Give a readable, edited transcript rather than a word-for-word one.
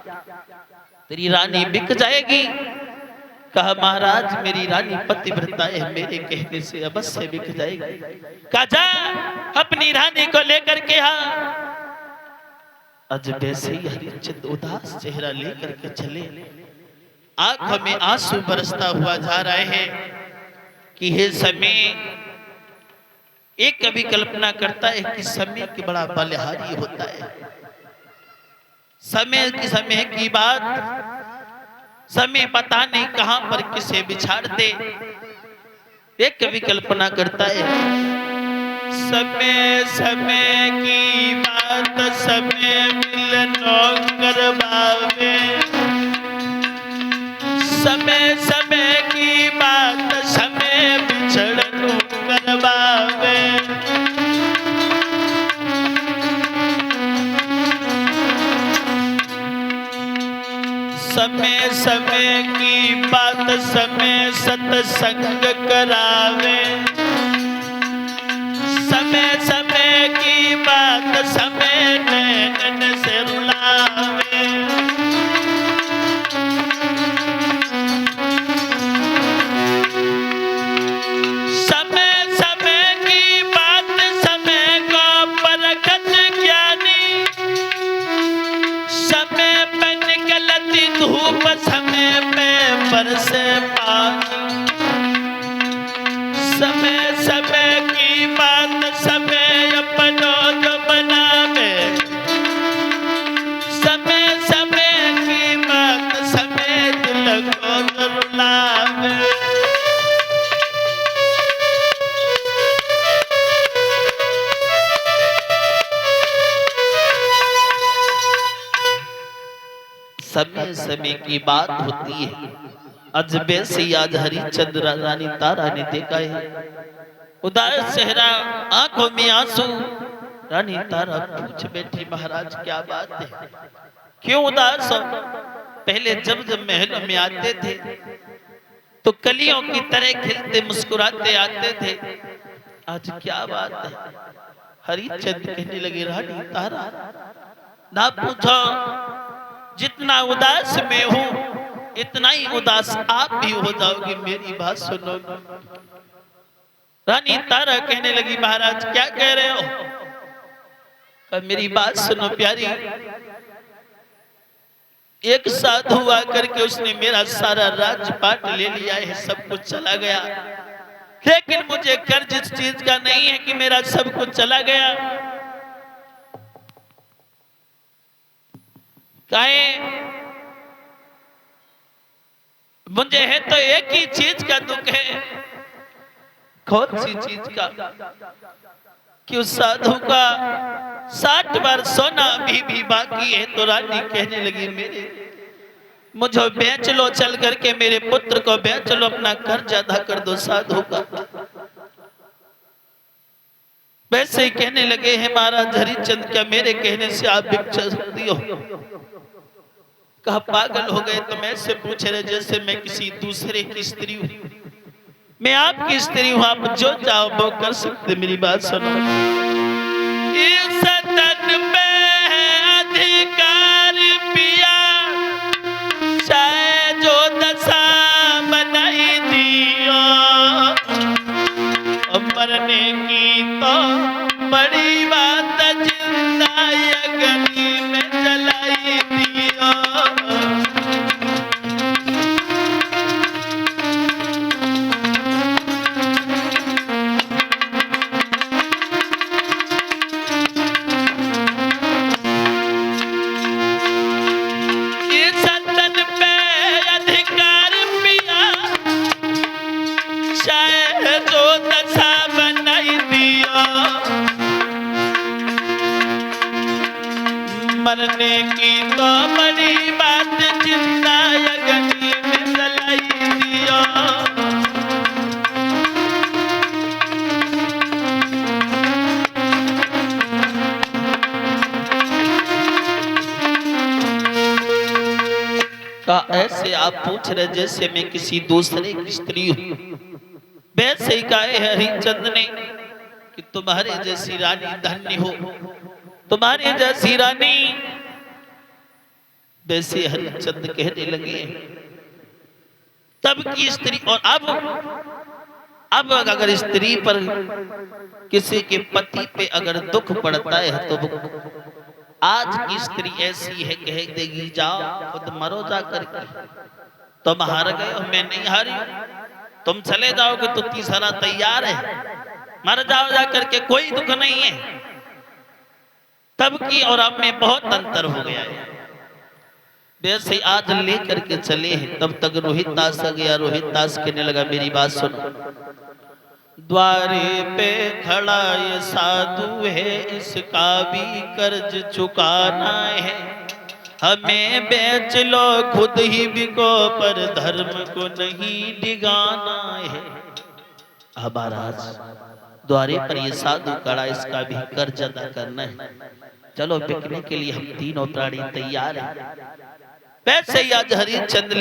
तेरी रानी बिक जाएगी। कहा महाराज मेरी रानी पतिव्रता है, मेरे कहने से अवश्य बिक जाएगी। कहा जा अपनी रानी को लेकर के आ। आज वैसे ही हरिश्चंद उदास चेहरा लेकर के चले। आंखों में आंसू बरसता हुआ जा रहे हैं कि हे समय, एक कभी कल्पना करता है कि समय की बड़ा बलिहारी होता है। समय की बात, समय पता नहीं कहां पर किसे बिछाड़ दे। एक कभी कल्पना करता है समय समय की बात समय मिलनो करवावे। समय समय की बात समय बिछड़नो करवावे। समय समय की बात समय सत्संग करावे। समय समय की बात समय नैनन से रुलावे। समय समय की बात समय को परखत ज्ञानी। समय पे निकलती धूप समय पे बरसे पानी। समय समय की बात समय अपनों को बनावे। समय समय की बात समय दिल को रुलावे। समय समय की बात होती है। अजबे से आज हरिश्चंद रानी तारा ने देखा है। उदास चेहरा, आंखों में आंसू। रानी तारा पूछ बैठी महाराज क्या बात है, क्यों उदास हो? पहले जब जब महलों में आते थे तो कलियों की तरह खिलते मुस्कुराते आते थे, आज क्या बात है? हरिश्चंद कहने लगे रानी तारा ना पूछो, जितना उदास मैं हूं इतना ही उदास आप भी हो जाओगे, मेरी बात सुनो। रानी तारा कहने लगी महाराज क्या कह रहे हो? पर मेरी बात सुनो प्यारी। एक साधु आकर के उसने मेरा सारा राजपाट ले लिया है, सब कुछ चला गया, लेकिन मुझे कर्ज इस चीज का नहीं है कि मेरा सब कुछ चला गया। काहे मुझे है तो एक ही चीज का दुख है। कौन सी चीज का? कि उस साधु का 60 बार सोना अभी भी बाकी है। तो रानी कहने लगी मेरे मुझे बेच लो, चल करके मेरे पुत्र को बेच लो, अपना कर्ज अदा कर दो साधु का। वैसे ही कहने लगे हैं महाराज हरिश्चंद क्या मेरे कहने से आप भिक्षा सकती हो? कहा पागल हो गए? तो मैं से पूछ रहे जैसे मैं किसी दूसरे की स्त्री हूं। मैं आपकी स्त्री हूं, आप जो चाहो वो कर सकते। मेरी बात सुनो। इस तन पे है अधिकार पिया, चाहे जो दशा बनाई दियो। मरने की तो बड़ी बात जिंदा अग्नि में जलाई दियो। मरने की तो बड़ी बात जिंदा अग्नि में जलाई दियो। का ऐसे आप पूछ रहे जैसे मैं किसी दूसरे की स्त्री हूं। वैसे ही कहा है हरिश्चंद ने कि तुम्हारे जैसी रानी धन्य हो, तुम्हारी जैसी रानी वैसे हरिश्चंद्र कहने लगे तब की स्त्री। और अब अगर स्त्री पर किसी के पति पे अगर दुख पड़ता है तो आज की स्त्री ऐसी है, कह देगी जाओ खुद मरो जा करके, तुम हार गए हो, मैं नहीं हारी, तुम चले जाओगे तो तीसरा तैयार है, मर जाओ जा करके, कोई दुख नहीं है। तब की और अब में बहुत अंतर हो गया है। वैसे आज लेकर के चले हैं, तब तक रोहितदास आ गया। रोहितदास कहने लगा मेरी बात सुनो, द्वारे पे खड़ा ये साधु है, इसका भी कर्ज चुकाना है, हमें बेच लो खुद ही बिको, पर धर्म को नहीं डिगाना है। अब महाराज द्वारे पर ये साधु खड़ा, इसका भी कर्ज अदा करना है, चलो बिकने के लिए हम तीनों प्राणी तैयार हैं। वैसे ही आज हरिश्चंद्र